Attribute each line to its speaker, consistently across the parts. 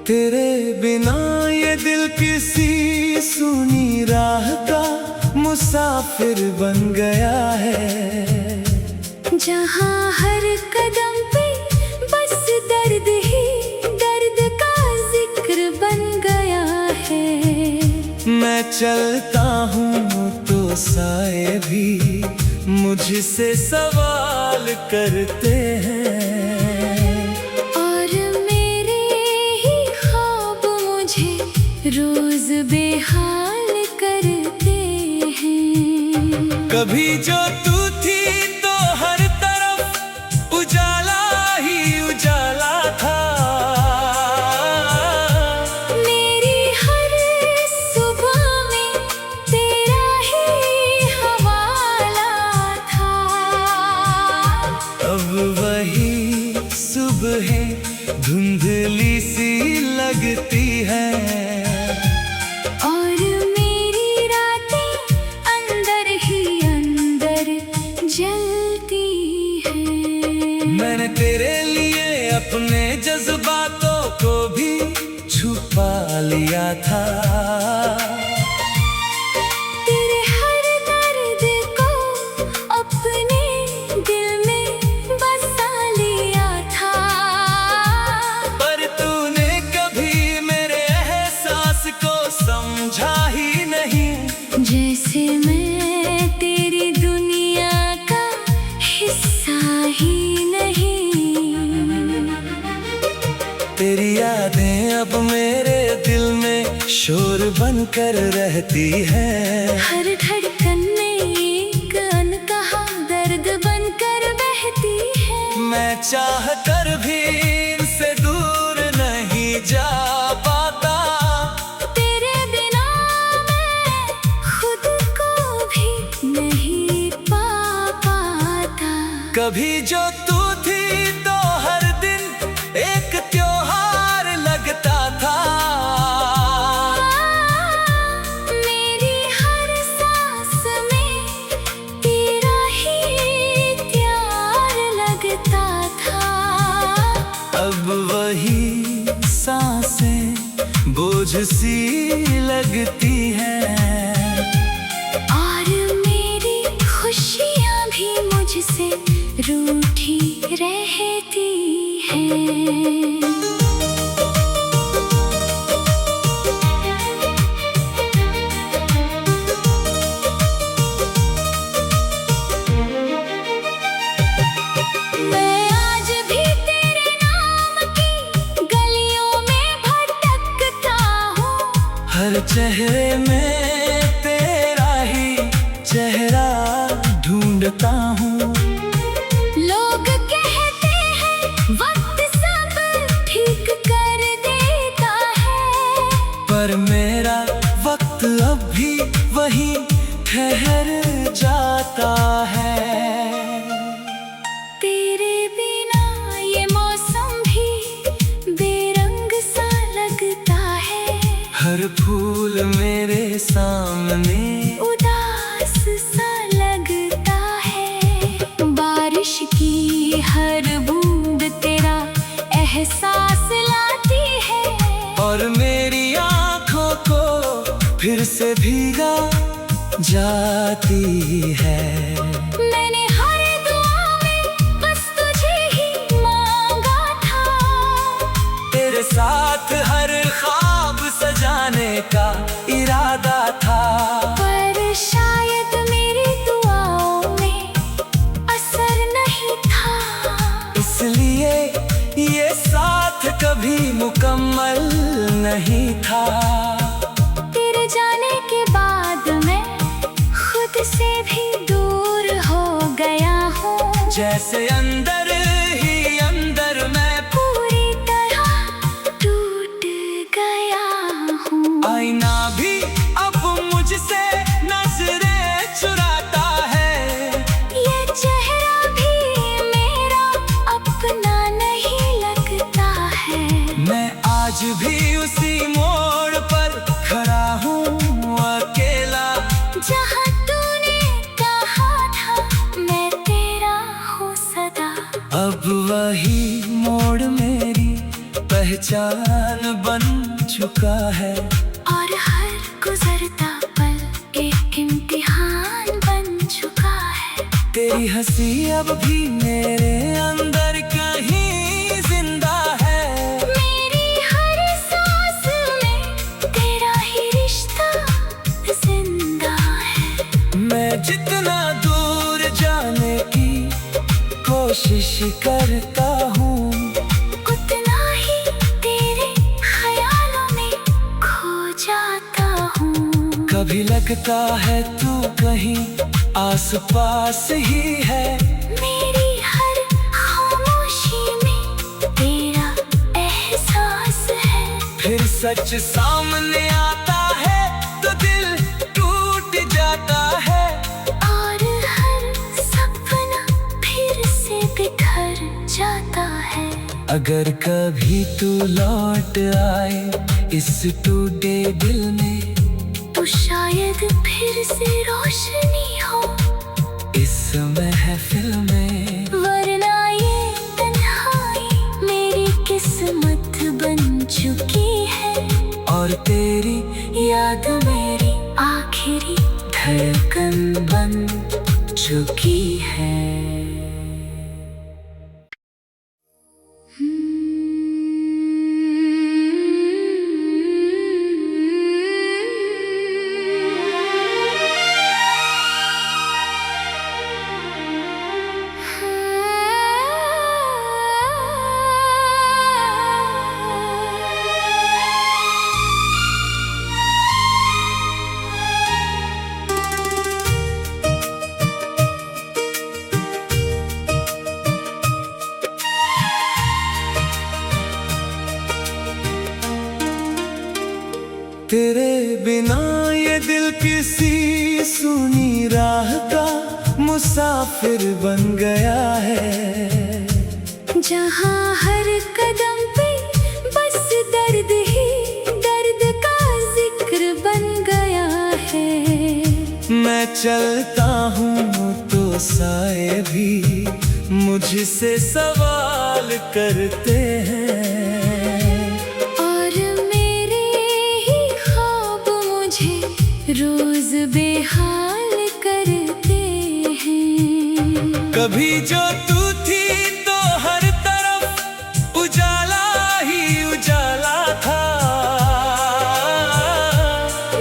Speaker 1: तेरे बिना ये दिल किसी सुनी राह का मुसाफिर बन गया है,
Speaker 2: जहाँ हर कदम पे बस दर्द ही दर्द का जिक्र बन गया है।
Speaker 1: मैं चलता हूँ तो साए भी मुझसे सवाल करते हैं,
Speaker 2: रोज बेहाल करते हैं।
Speaker 1: कभी जो तू थी तो हर तरफ उजाला ही उजाला था,
Speaker 2: मेरी हर सुबह में तेरा ही हवाला था।
Speaker 1: अब वही सुबह धुंधली सी लगती है, मैंने तेरे लिए अपने जज्बातों को भी छुपा लिया था।
Speaker 2: तेरे हर दर्द को अपने दिल में बसा लिया था,
Speaker 1: पर तूने कभी मेरे एहसास को समझा ही नहीं।
Speaker 2: जैसे मैं तेरी दुनिया का हिस्सा ही
Speaker 1: तेरी यादें अब मेरे दिल में शोर बनकर रहती है,
Speaker 2: हर धड़कन में एक अनकहा दर्द बनकर बहती है।
Speaker 1: मैं चाह कर भी इनसे दूर नहीं जा पाता,
Speaker 2: तेरे बिना मैं खुद को भी नहीं पा पाता।
Speaker 1: कभी जो तू थी तो हर दिन एक त्योहार लगता था,
Speaker 2: मेरी हर सांस में तेरा ही प्यार लगता था।
Speaker 1: अब वही सांसें बोझ सी लगती हैं,
Speaker 2: और मेरी खुशियाँ भी मुझसे रूठी रहती हैं। मैं आज भी तेरे नाम की गलियों में भटकता हूँ,
Speaker 1: हर चेहरे में तेरा ही चेहरा ढूंढता हूँ।
Speaker 2: लोग कहते हैं वक्त सब ठीक कर देता है,
Speaker 1: पर मेरा वक्त अब भी वही ठहर जाता है।
Speaker 2: तेरे बिना ये मौसम भी बेरंग सा लगता है,
Speaker 1: हर फूल मेरे सामने
Speaker 2: उदास सा लगता है। बारिश की हर बूंद तेरा एहसास लाती है,
Speaker 1: और मेरी आँखों को फिर से भीगा जाती है।
Speaker 2: मैंने हर दुआ में बस तुझे ही मांगा था,
Speaker 1: तेरे साथ हर ख्वाब सजाने का इरादा था,
Speaker 2: पर शायद मेरी दुआओं में असर नहीं था,
Speaker 1: इसलिए ये साथ कभी मुकम्मल नहीं था।
Speaker 2: तेरे जाने के बाद मैं खुद से भी दूर हो गया हूँ,
Speaker 1: जैसे अंदर ही अंदर मैं
Speaker 2: पूरी तरह टूट गया हूँ।
Speaker 1: आईना भी अब मुझसे नजरें चुराता है,
Speaker 2: ये चेहरा भी मेरा अपना नहीं लगता है।
Speaker 1: मैं आज भी उसी मोड़ पर खड़ा हूँ अकेला,
Speaker 2: जहाँ तूने कहा था मैं तेरा हूँ सदा।
Speaker 1: अब वही मोड़ मेरी पहचान बन चुका है।
Speaker 2: और हर गुजरता पल एक इम्तिहान बन चुका है।
Speaker 1: तेरी हंसी अब भी मेरे अंदर कहीं जिंदा है।
Speaker 2: मेरी हर सांस में तेरा ही रिश्ता जिंदा है।
Speaker 1: मैं जितना दूर जाने की कोशिश करता हूँ,
Speaker 2: उतना ही तेरे ख्यालों में खो जाता हूँ।
Speaker 1: कभी लगता है तू कहीं आसपास ही है।
Speaker 2: मेरी हर खामोशी में तेरा एहसास है।
Speaker 1: फिर सच सामने आता है तो दिल टूट जाता है।
Speaker 2: और हर सपना फिर से बिखर जाता है।
Speaker 1: अगर कभी तू लौट आए इस टूटे दिल में,
Speaker 2: तो शायद फिर से रोशनी हो
Speaker 1: इस महफिल में।
Speaker 2: वरना ये तन्हाई मेरी किस्मत बन चुकी है।
Speaker 1: और तेरी
Speaker 2: याद मेरी आखिरी
Speaker 1: धड़कन बन चुकी है। तेरे बिना ये दिल किसी सुनी राह का मुसाफिर बन गया है।
Speaker 2: जहाँ हर कदम पे बस दर्द ही दर्द का जिक्र बन गया है।
Speaker 1: मैं चलता हूँ तो साए भी मुझसे सवाल करते हैं।
Speaker 2: रोज बेहाल करते हैं।
Speaker 1: कभी जो तू थी तो हर तरफ उजाला ही उजाला था।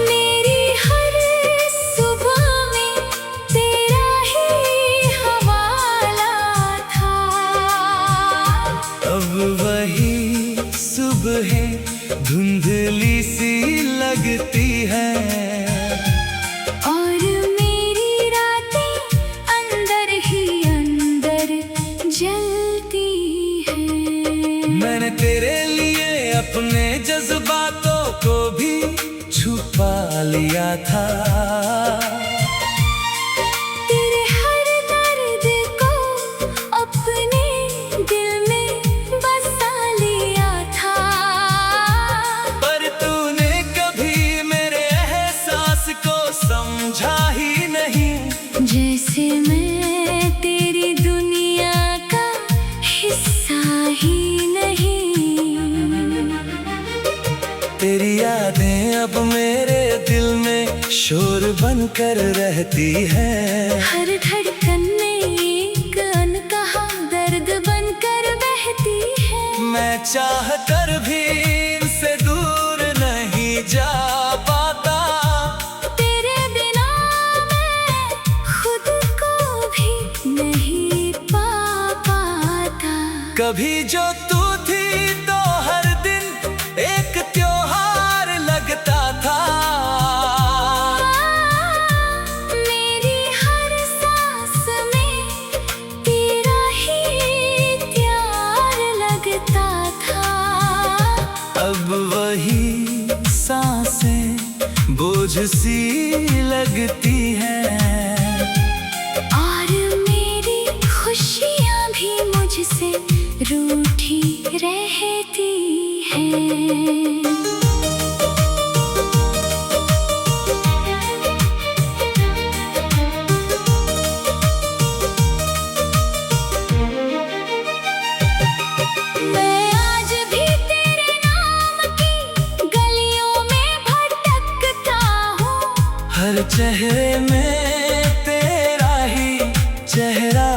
Speaker 2: मेरी हर सुबह में तेरा ही हवाला था।
Speaker 1: अब वही सुबह धुंधली सी लगती है। मैंने तेरे लिए अपने जज्बातों को भी छुपा लिया था।
Speaker 2: तेरे हर दर्द को अपने दिल में बसा लिया था।
Speaker 1: पर तूने कभी मेरे एहसास को समझा ही नहीं।
Speaker 2: जैसे मैं तेरी दुनिया का हिस्सा ही नहीं।
Speaker 1: तेरी यादें अब मेरे दिल में शोर बनकर रहती है।
Speaker 2: हर धड़कन में एक अनकहा दर्द बनकर बहती है।
Speaker 1: मैं चाह कर भी इनसे दूर नहीं जा पाता।
Speaker 2: तेरे बिना मैं खुद को भी नहीं पा पाता।
Speaker 1: कभी जो तू थी तो हर दिन एक त्योहार लगता था।
Speaker 2: मेरी हर सांस में तेरा ही प्यार लगता था।
Speaker 1: अब वही सांसें बोझ सी लगती हैं।
Speaker 2: और मेरी खुशियाँ भी मुझसे रूठी रहती हैं। मैं आज भी
Speaker 1: चेहरे में तेरा ही चेहरा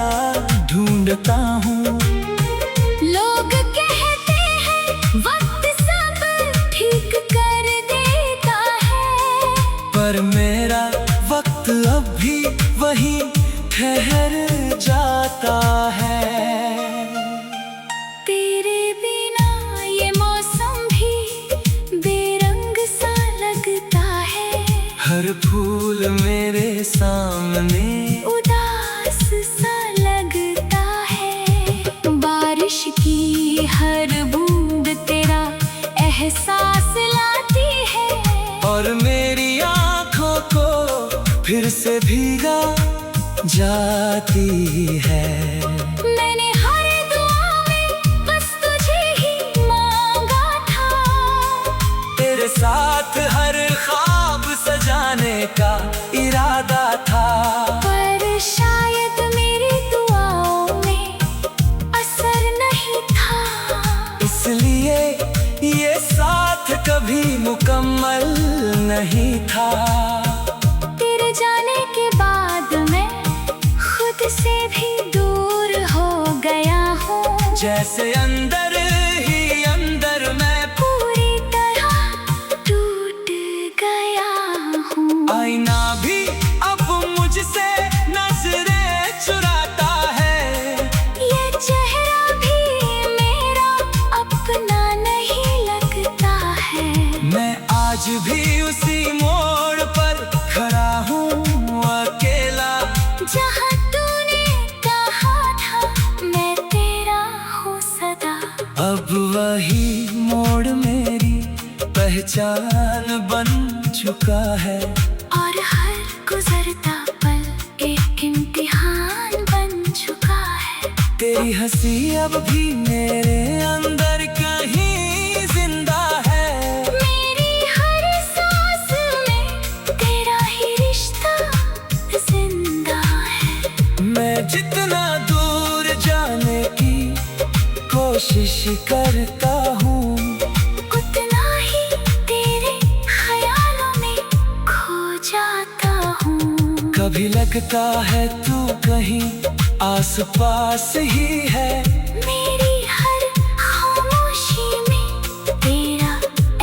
Speaker 1: ढूंढता हूँ।
Speaker 2: लोग कहते हैं वक्त सब ठीक कर देता है,
Speaker 1: पर मेरा वक्त अब भी वहीं ठहर जाता है।
Speaker 2: तेरे बिना ये मौसम भी बेरंग सा लगता है,
Speaker 1: हर फूल मेरे सामने
Speaker 2: उदास सा लगता है। बारिश की हर बूंद तेरा एहसास लाती है,
Speaker 1: और मेरी आँखों को फिर से भीगा जाती है।
Speaker 2: मैंने हर दुआ में बस तुझे ही मांगा था,
Speaker 1: तेरे साथ हर ख्वाब सजाने का इरादा था।
Speaker 2: पर शायद मेरी दुआओं में असर नहीं था,
Speaker 1: इसलिए ये साथ कभी मुकम्मल नहीं था।
Speaker 2: तेरे जाने के बाद मैं खुद से भी दूर हो गया हूँ,
Speaker 1: जैसे अंदर ही अंदर मैं
Speaker 2: पूरी तरह टूट गया हूँ।
Speaker 1: आईना भी अब मुझसे नजरें चुराता है,
Speaker 2: ये चेहरा भी मेरा अपना नहीं लगता है।
Speaker 1: मैं आज भी उसी मोड़ पर खड़ा हूँ अकेला,
Speaker 2: जहाँ तूने कहा था मैं तेरा हूँ सदा।
Speaker 1: अब वही मोड़ मेरी पहचान बन चुका है,
Speaker 2: और हर गुजरता पल एक इम्तिहान बन चुका है।
Speaker 1: तेरी हंसी अब भी मेरे अंदर कहीं जिंदा है।
Speaker 2: मेरी हर सांस में तेरा ही रिश्ता जिंदा है।
Speaker 1: मैं जितना दूर जाने की कोशिश करता हूँ,
Speaker 2: उतना ही तेरे ख्यालों में खो जाता हूँ।
Speaker 1: कभी लगता है तू कहीं आसपास ही है,
Speaker 2: मेरी हर खामोशी में तेरा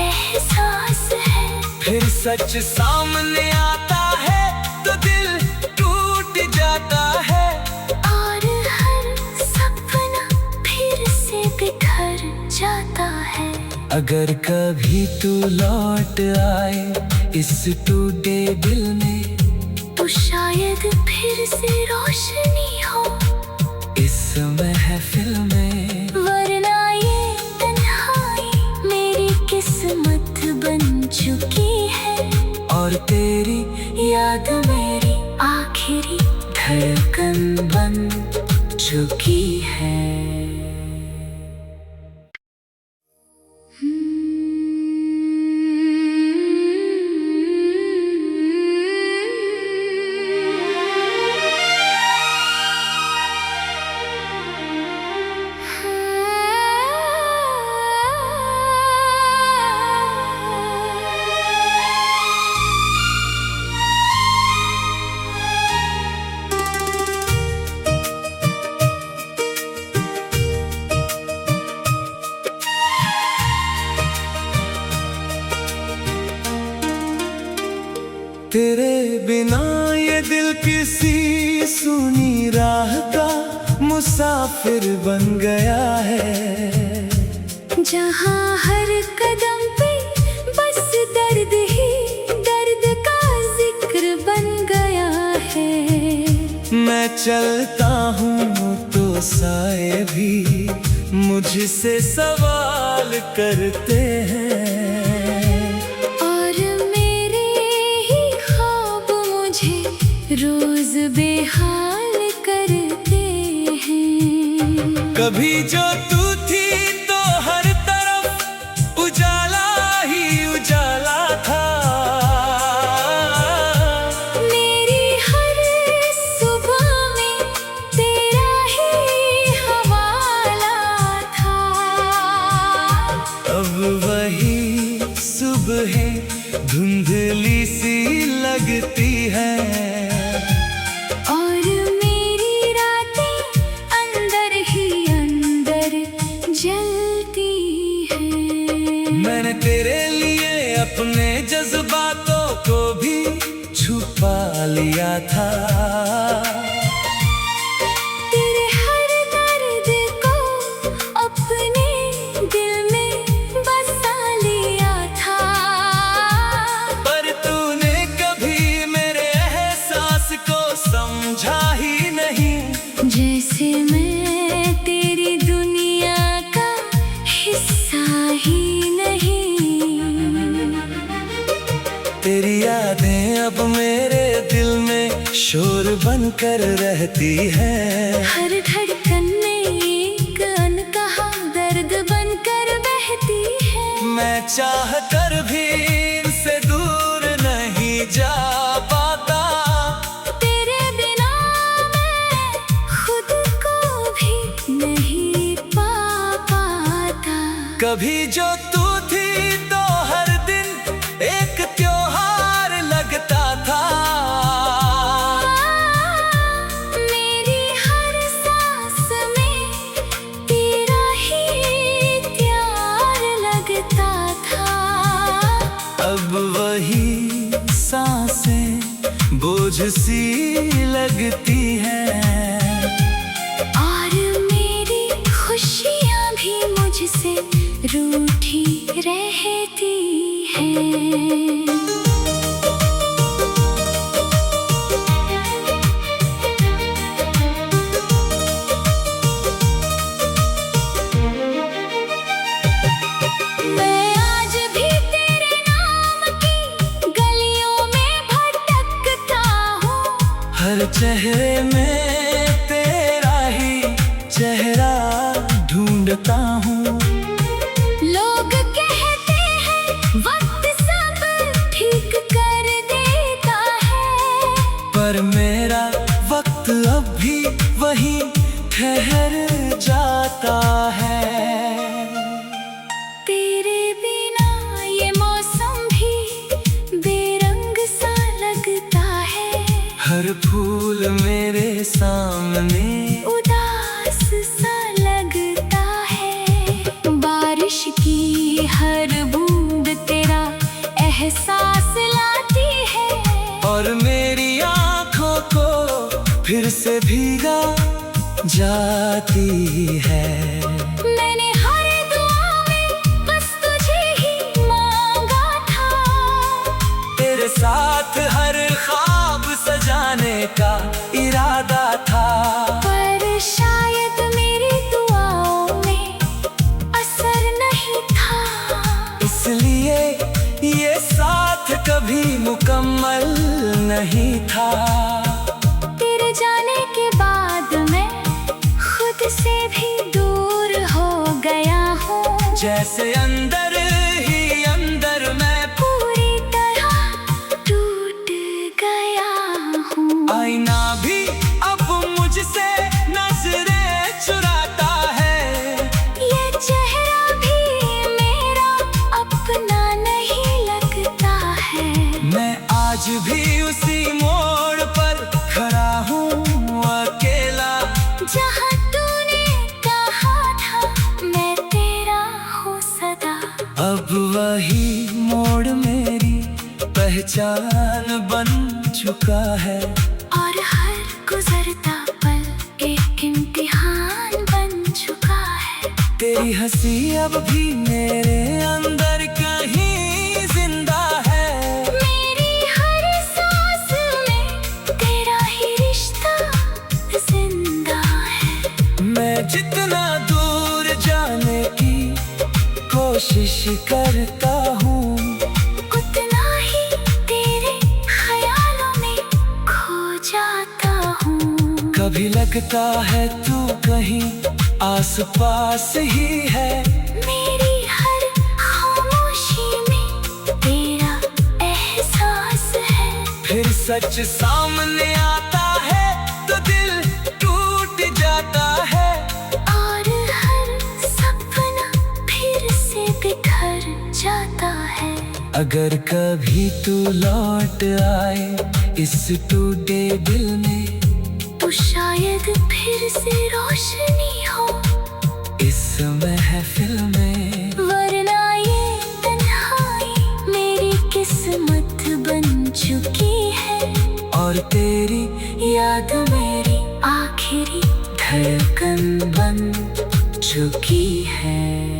Speaker 2: एहसास है।
Speaker 1: फिर सच सामने आता है तो दिल टूट जाता है,
Speaker 2: और हर सपना फिर से बिखर जाता है।
Speaker 1: अगर कभी तू लौट आए इस टूटे दिल में,
Speaker 2: तो शायद फिर से रोशनी हो
Speaker 1: इस महफिल में।
Speaker 2: वरना ये तन्हाई मेरी किस्मत बन चुकी है,
Speaker 1: और तेरी
Speaker 2: याद मेरी आखिरी धड़कन बन चुकी है।
Speaker 1: तेरे बिना ये दिल किसी सुनी राह का मुसाफिर बन गया है,
Speaker 2: जहाँ हर कदम पे बस दर्द ही दर्द का जिक्र बन गया है।
Speaker 1: मैं चलता हूँ तो साए भी मुझसे सवाल करते हैं,
Speaker 2: और मेरे ही ख्वाब मुझे रोज बेहाल करते हैं।
Speaker 1: कभी जो तू थी तो हर तरफ उजाला ही उजाला था,
Speaker 2: मेरी हर सुबह में तेरा ही हवाला था।
Speaker 1: अब वही सुबह धुंधली सी लगती अपने जज्बातों को भी छुपा लिया था।
Speaker 2: तेरे हर दर्द को अपने दिल में बसा लिया था,
Speaker 1: पर तूने कभी मेरे एहसास को समझा ही नहीं।
Speaker 2: जैसे मैं तेरी दुनिया का हिस्सा ही नहीं।
Speaker 1: तेरी यादें अब मेरे दिल में शोर बनकर रहती है।
Speaker 2: हर धड़कन में एक अनकहा दर्द बनकर बहती है।
Speaker 1: मैं चाह कर भी इनसे दूर नहीं जा पाता।
Speaker 2: तेरे बिना मैं खुद को भी नहीं पा पाता।
Speaker 1: कभी जो तू थी तो हर दिन एक त्योहार लगता था।
Speaker 2: मेरी हर सांस में तेरा ही प्यार लगता था।
Speaker 1: अब वही सांसें बोझ सी लगती हैं,
Speaker 2: और मेरी खुशियाँ भी मुझसे रूठी रहती हैं। मैं आज भी तेरे नाम की गलियों में भटकता हूँ।
Speaker 1: हर चेहरे में तेरा ही चेहरा ढूंढता हूँ।
Speaker 2: लोग कहते हैं वक्त सब ठीक कर देता है,
Speaker 1: पर मेरा वक्त अब भी वही ठहर जाता है।
Speaker 2: तेरे बिना ये मौसम भी बेरंग सा लगता है।
Speaker 1: हर फूल मेरे सामने
Speaker 2: उदास सा लगता है। बारिश की हर बूंद तेरा एहसास लाती है,
Speaker 1: और मेरी आँखों को फिर से भीगा जाती है।
Speaker 2: मैंने हर दुआ में बस तुझे ही मांगा था।
Speaker 1: तेरे साथ हर ख्वाब सजाने का इरादा था,
Speaker 2: पर शायद मेरी दुआओं में असर नहीं था।
Speaker 1: इसलिए ये साथ कभी मुकम्मल नहीं था।
Speaker 2: तेरे जाने के बाद मैं खुद से भी दूर हो गया हूँ।
Speaker 1: जैसे अंदर ही अंदर मैं
Speaker 2: पूरी तरह टूट गया हूँ।
Speaker 1: आईना भी अब मुझसे नजरें चुराता है।
Speaker 2: ये चेहरा भी मेरा अपना नहीं लगता है।
Speaker 1: मैं आज भी उसी मोड़ पर खड़ा हूँ अकेला,
Speaker 2: जहाँ तूने कहा था मैं तेरा हूँ सदा।
Speaker 1: अब वही मोड़ मेरी पहचान बन चुका है।
Speaker 2: और हर गुजरता पल एक इम्तिहान बन चुका है।
Speaker 1: तेरी हंसी अब भी मेरे अंदर कहीं जिंदा है।
Speaker 2: मेरी हर सांस में तेरा ही रिश्ता जिंदा है।
Speaker 1: मैं जितना दूर जाने की कोशिश करता हूँ,
Speaker 2: उतना ही तेरे ख्यालों में खो जाता हूँ।
Speaker 1: कभी लगता है तू कहीं आस पास ही है।
Speaker 2: मेरी हर खामोशी में तेरा एहसास है।
Speaker 1: फिर सच सामने आता है तो दिल टूट जाता है।
Speaker 2: और हर सपना फिर से बिखर जाता है।
Speaker 1: अगर कभी तू लौट आए इस टूटे दिल में,
Speaker 2: तो शायद फिर से रोशनी हो
Speaker 1: इस महफिल में।
Speaker 2: वरना ये तन्हाई मेरी बन चुकी है।